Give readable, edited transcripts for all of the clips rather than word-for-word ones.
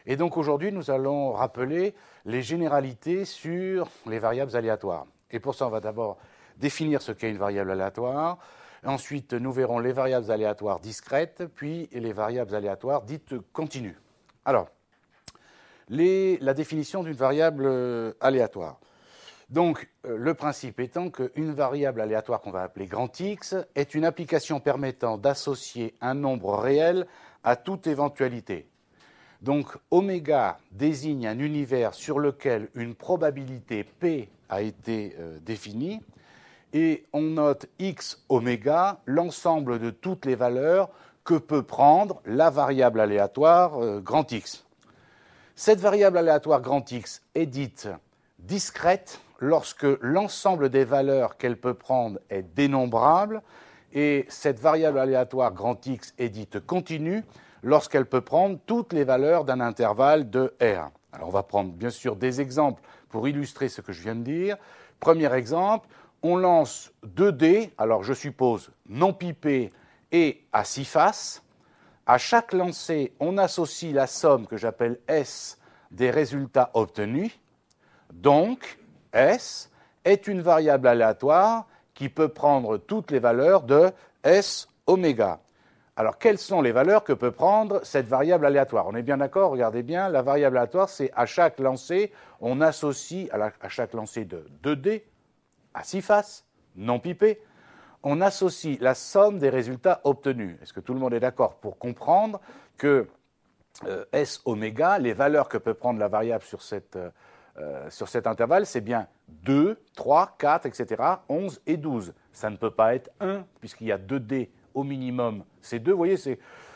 Et donc aujourd'hui, nous allons rappeler les généralités sur les variables aléatoires. Et pour ça, on va d'abord définir ce qu'est une variable aléatoire. Ensuite, nous verrons les variables aléatoires discrètes, puis les variables aléatoires dites continues. Alors, la définition d'une variable aléatoire. Donc, le principe étant qu'une variable aléatoire qu'on va appeler grand X est une application permettant d'associer un nombre réel à toute éventualité. Donc, oméga désigne un univers sur lequel une probabilité P a été définie, et on note X oméga, l'ensemble de toutes les valeurs que peut prendre la variable aléatoire grand X. Cette variable aléatoire grand X est dite discrète lorsque l'ensemble des valeurs qu'elle peut prendre est dénombrable, et cette variable aléatoire grand X est dite continue lorsqu'elle peut prendre toutes les valeurs d'un intervalle de R. Alors on va prendre bien sûr des exemples pour illustrer ce que je viens de dire. Premier exemple, on lance 2 dés, alors je suppose non pipés et à 6 faces. À chaque lancer, on associe la somme que j'appelle S des résultats obtenus. Donc, S est une variable aléatoire qui peut prendre toutes les valeurs de S oméga. Alors, quelles sont les valeurs que peut prendre cette variable aléatoire? On est bien d'accord, regardez bien, la variable aléatoire, c'est à chaque lancer, on associe, à chaque lancer de 2 dés, à 6 faces, non pipés, on associe la somme des résultats obtenus. Est-ce que tout le monde est d'accord pour comprendre que S oméga, les valeurs que peut prendre la variable sur cet intervalle, c'est bien 2, 3, 4, etc., 11 et 12. Ça ne peut pas être 1, puisqu'il y a 2 dés au minimum. C'est 2, vous voyez,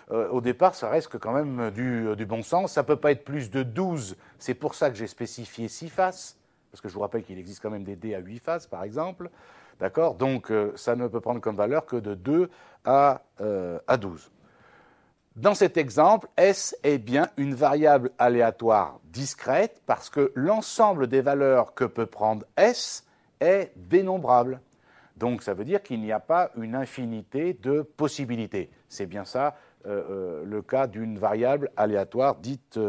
au départ, ça reste quand même du bon sens. Ça ne peut pas être plus de 12. C'est pour ça que j'ai spécifié 6 faces, parce que je vous rappelle qu'il existe quand même des dés à 8 faces, par exemple. D'accord? Donc, ça ne peut prendre comme valeur que de 2 à 12. Dans cet exemple, S est bien une variable aléatoire discrète parce que l'ensemble des valeurs que peut prendre S est dénombrable. Donc, ça veut dire qu'il n'y a pas une infinité de possibilités. C'est bien ça le cas d'une variable aléatoire dite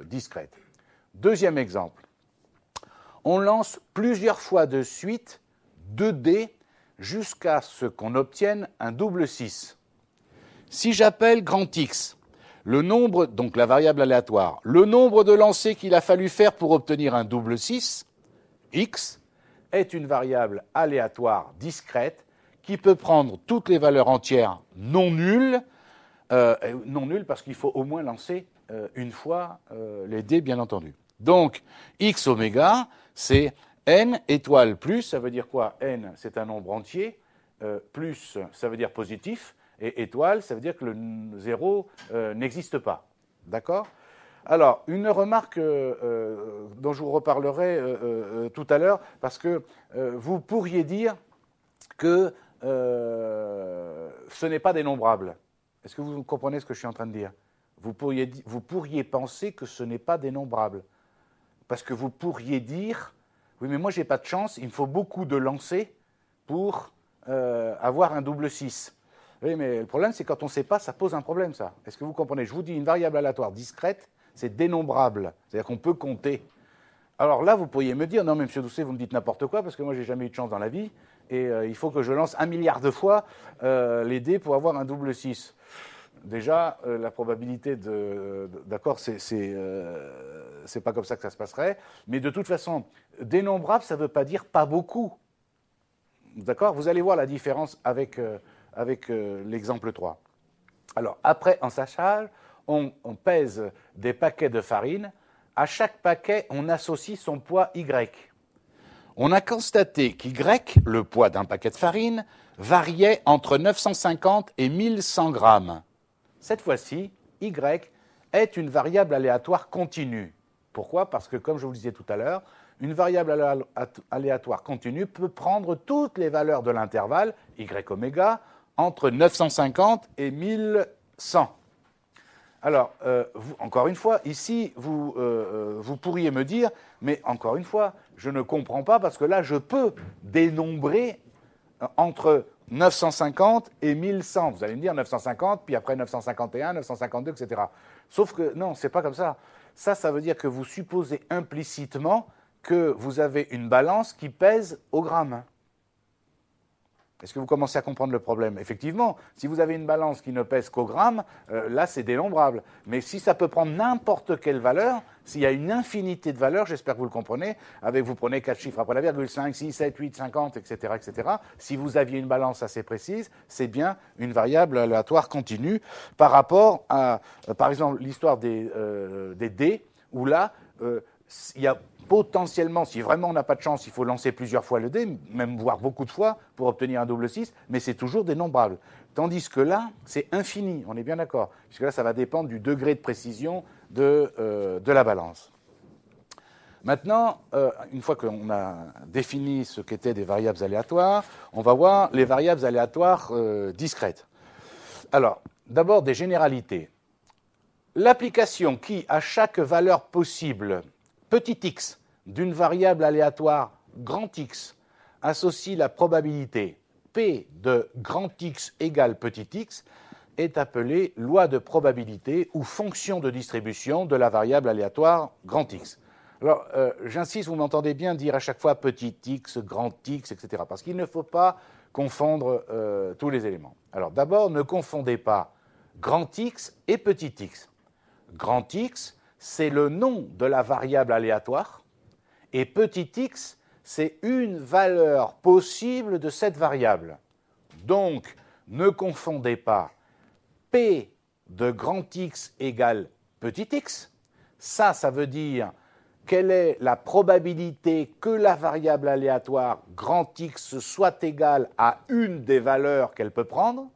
discrète. Deuxième exemple. On lance plusieurs fois de suite 2 dés jusqu'à ce qu'on obtienne un double 6. Si j'appelle grand X, le nombre, donc la variable aléatoire, le nombre de lancers qu'il a fallu faire pour obtenir un double 6, X, est une variable aléatoire discrète qui peut prendre toutes les valeurs entières non nulles parce qu'il faut au moins lancer une fois les dés, bien entendu. Donc, X oméga, c'est N étoile plus, ça veut dire quoi? N, c'est un nombre entier, plus, ça veut dire positif, et étoile, ça veut dire que le 0 n'existe pas. D'accord? Alors, une remarque dont je vous reparlerai tout à l'heure, parce que vous pourriez dire que ce n'est pas dénombrable. Est-ce que vous comprenez ce que je suis en train de dire? Vous pourriez penser que ce n'est pas dénombrable. Parce que vous pourriez dire, oui, mais moi, je n'ai pas de chance, il me faut beaucoup de lancers pour avoir un double 6. Oui, mais le problème, c'est quand on ne sait pas, ça pose un problème, ça. Est-ce que vous comprenez? Je vous dis, une variable aléatoire discrète, c'est dénombrable. C'est-à-dire qu'on peut compter. Alors là, vous pourriez me dire, non, mais M. Doucet, vous me dites n'importe quoi, parce que moi, je n'ai jamais eu de chance dans la vie, et il faut que je lance 1 milliard de fois les dés pour avoir un double 6. Déjà, la probabilité d'accord, c'est pas comme ça que ça se passerait, mais de toute façon, dénombrable, ça ne veut pas dire pas beaucoup. D'accord? Vous allez voir la différence avec l'exemple 3. Alors, après ensachage, on pèse des paquets de farine. À chaque paquet, on associe son poids Y. On a constaté qu'Y, le poids d'un paquet de farine, variait entre 950 et 1100 grammes. Cette fois-ci, Y est une variable aléatoire continue. Pourquoi? Parce que, comme je vous le disais tout à l'heure, une variable aléatoire continue peut prendre toutes les valeurs de l'intervalle, Y oméga, entre 950 et 1100. Alors, encore une fois, ici, vous pourriez me dire, mais encore une fois, je ne comprends pas parce que là, je peux dénombrer entre 950 et 1100. Vous allez me dire 950, puis après 951, 952, etc. Sauf que non, c'est pas comme ça. Ça veut dire que vous supposez implicitement que vous avez une balance qui pèse au gramme. Est-ce que vous commencez à comprendre le problème? Effectivement, si vous avez une balance qui ne pèse qu'au gramme, là c'est dénombrable. Mais si ça peut prendre n'importe quelle valeur, s'il y a une infinité de valeurs, j'espère que vous le comprenez, vous prenez 4 chiffres après la virgule, 5, 6, 7, 8, 50, etc., etc. Si vous aviez une balance assez précise, c'est bien une variable aléatoire continue par rapport à, par exemple, l'histoire des dés, où là, il y a potentiellement, si vraiment on n'a pas de chance, il faut lancer plusieurs fois le dé, même voire beaucoup de fois, pour obtenir un double 6, mais c'est toujours dénombrable. Tandis que là, c'est infini, on est bien d'accord, puisque là, ça va dépendre du degré de précision de la balance. Maintenant, une fois qu'on a défini ce qu'étaient des variables aléatoires, on va voir les variables aléatoires discrètes. Alors, d'abord des généralités. L'application qui, à chaque valeur possible, petit x, d'une variable aléatoire grand X, associe la probabilité P de grand X égale petit x, est appelée loi de probabilité ou fonction de distribution de la variable aléatoire grand X. Alors, j'insiste, vous m'entendez bien dire à chaque fois petit x, grand X, etc. Parce qu'il ne faut pas confondre tous les éléments. Alors, d'abord, ne confondez pas grand X et petit x. Grand X, c'est le nom de la variable aléatoire, et petit x, c'est une valeur possible de cette variable. Donc, ne confondez pas P de grand X égale petit x. Ça veut dire quelle est la probabilité que la variable aléatoire grand X soit égale à une des valeurs qu'elle peut prendre.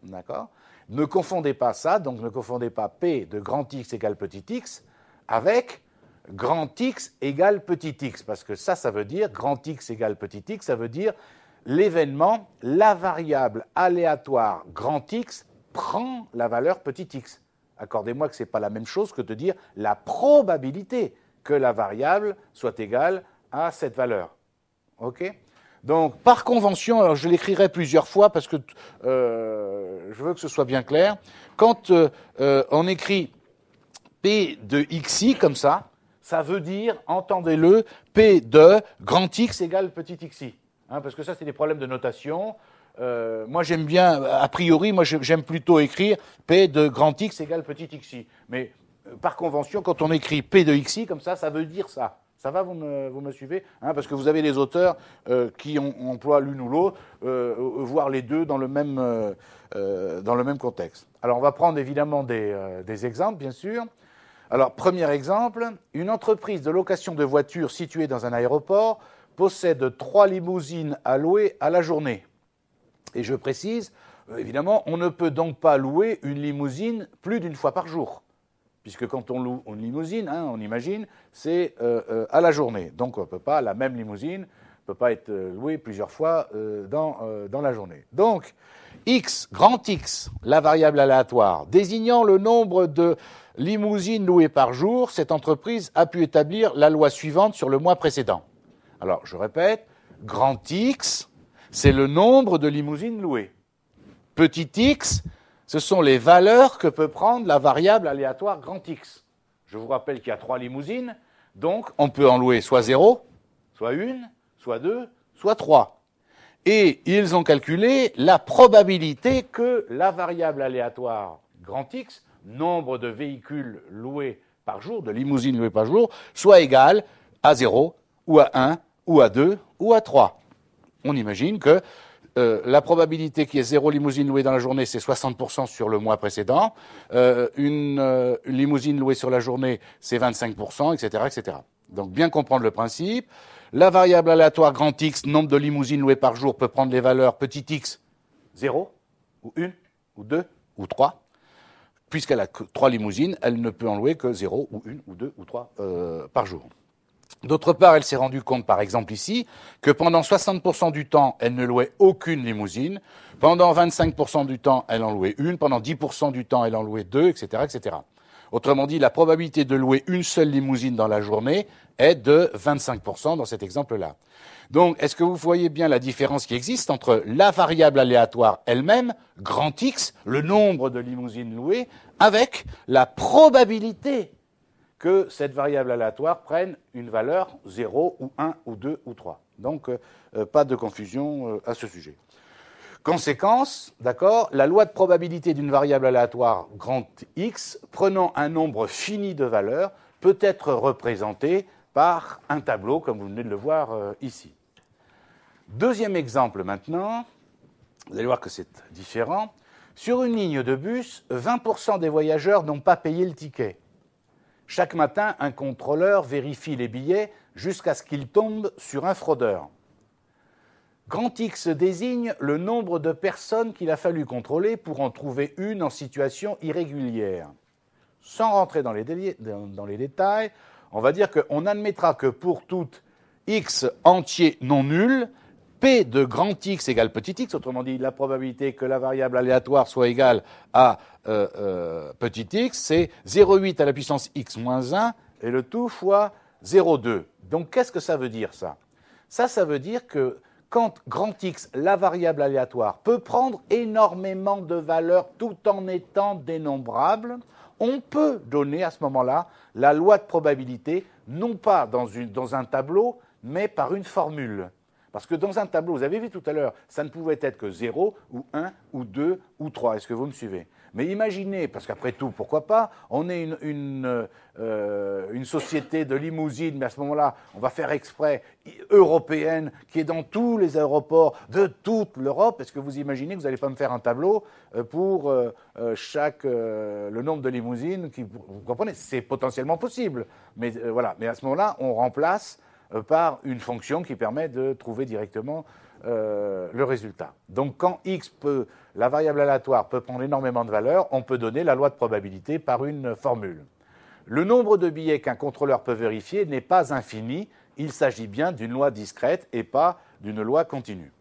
D'accord ? Ne confondez pas ça, donc ne confondez pas P de grand X égale petit x avec grand X égale petit x, parce que ça veut dire, grand X égale petit x, ça veut dire l'événement, la variable aléatoire grand X prend la valeur petit x. Accordez-moi que ce n'est pas la même chose que de dire la probabilité que la variable soit égale à cette valeur. OK ? Donc, par convention, alors je l'écrirai plusieurs fois parce que je veux que ce soit bien clair, quand on écrit P de xi comme ça veut dire, entendez-le, P de grand X égale petit xi. Parce que ça, c'est des problèmes de notation. Moi, j'aime bien, a priori, j'aime plutôt écrire P de grand X égale petit xi. Mais par convention, quand on écrit P de xi comme ça veut dire ça. Ça va, vous me suivez ? Parce que vous avez des auteurs qui emploient l'une ou l'autre, voire les deux dans le même contexte. Alors, on va prendre évidemment des exemples, bien sûr. Alors, premier exemple, une entreprise de location de voitures située dans un aéroport possède 3 limousines à louer à la journée. Et je précise, évidemment, on ne peut donc pas louer une limousine plus d'une fois par jour. Puisque quand on loue une limousine, on imagine, c'est à la journée. Donc on ne peut pas, la même limousine ne peut pas être louée plusieurs fois dans la journée. Donc, X, grand X, la variable aléatoire, désignant le nombre de limousines louées par jour, cette entreprise a pu établir la loi suivante sur le mois précédent. Alors, je répète, grand X, c'est le nombre de limousines louées. Petit x, ce sont les valeurs que peut prendre la variable aléatoire grand X. Je vous rappelle qu'il y a 3 limousines, donc on peut en louer soit 0, soit 1, soit 2, soit 3. Et ils ont calculé la probabilité que la variable aléatoire grand X, nombre de véhicules loués par jour, de limousines louées par jour, soit égale à 0, ou à 1, ou à 2, ou à 3. On imagine que la probabilité qu'il y ait 0 limousine louée dans la journée, c'est 60% sur le mois précédent. Une limousine louée sur la journée, c'est 25%, etc., etc. Donc, bien comprendre le principe. La variable aléatoire grand X, nombre de limousines louées par jour, peut prendre les valeurs petit x, 0, ou 1, ou 2, ou 3. Puisqu'elle a que 3 limousines, elle ne peut en louer que 0, ou 1, ou 2, ou 3 par jour. D'autre part, elle s'est rendue compte, par exemple ici, que pendant 60% du temps, elle ne louait aucune limousine. Pendant 25% du temps, elle en louait une. Pendant 10% du temps, elle en louait 2, etc., etc. Autrement dit, la probabilité de louer une seule limousine dans la journée est de 25% dans cet exemple-là. Donc, est-ce que vous voyez bien la différence qui existe entre la variable aléatoire elle-même, grand X, le nombre de limousines louées, avec la probabilité que cette variable aléatoire prenne une valeur 0 ou 1 ou 2 ou 3. Donc, pas de confusion à ce sujet. Conséquence, d'accord, la loi de probabilité d'une variable aléatoire grand X, prenant un nombre fini de valeurs, peut être représentée par un tableau, comme vous venez de le voir ici. Deuxième exemple maintenant, vous allez voir que c'est différent. Sur une ligne de bus, 20% des voyageurs n'ont pas payé le ticket. Chaque matin, un contrôleur vérifie les billets jusqu'à ce qu'il tombe sur un fraudeur. Grand X désigne le nombre de personnes qu'il a fallu contrôler pour en trouver une en situation irrégulière. Sans rentrer dans les détails, on va dire qu'on admettra que pour tout X entier non nul, P de grand X égale petit x, autrement dit, la probabilité que la variable aléatoire soit égale à petit x, c'est 0,8 à la puissance x moins 1, et le tout fois 0,2. Donc, qu'est-ce que ça veut dire, ça? Ça veut dire que quand grand X, la variable aléatoire, peut prendre énormément de valeurs tout en étant dénombrable, on peut donner à ce moment-là la loi de probabilité, non pas dans un tableau, mais par une formule. Parce que dans un tableau, vous avez vu tout à l'heure, ça ne pouvait être que 0, ou 1, ou 2, ou 3. Est-ce que vous me suivez? Mais imaginez, parce qu'après tout, pourquoi pas, on est une société de limousine, mais à ce moment-là, on va faire exprès, européenne, qui est dans tous les aéroports de toute l'Europe. Est-ce que vous imaginez que vous n'allez pas me faire un tableau pour le nombre de limousines vous comprenez? C'est potentiellement possible. Mais voilà. Mais à ce moment-là, on remplace par une fonction qui permet de trouver directement le résultat. Donc quand x la variable aléatoire peut prendre énormément de valeurs, on peut donner la loi de probabilité par une formule. Le nombre de billets qu'un contrôleur peut vérifier n'est pas infini, il s'agit bien d'une loi discrète et pas d'une loi continue.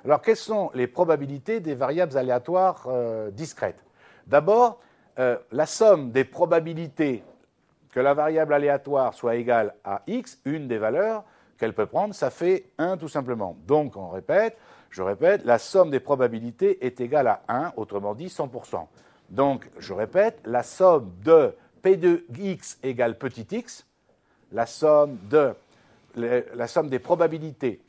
Alors quelles sont les probabilités des variables aléatoires discrètes? D'abord, la somme des probabilités que la variable aléatoire soit égale à x, une des valeurs qu'elle peut prendre, ça fait 1 tout simplement. Donc, je répète, la somme des probabilités est égale à 1, autrement dit 100%. Donc, je répète, la somme de P de x égale petit x, la somme des probabilités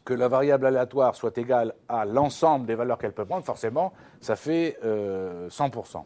que la variable aléatoire soit égale à l'ensemble des valeurs qu'elle peut prendre, forcément, ça fait 100%.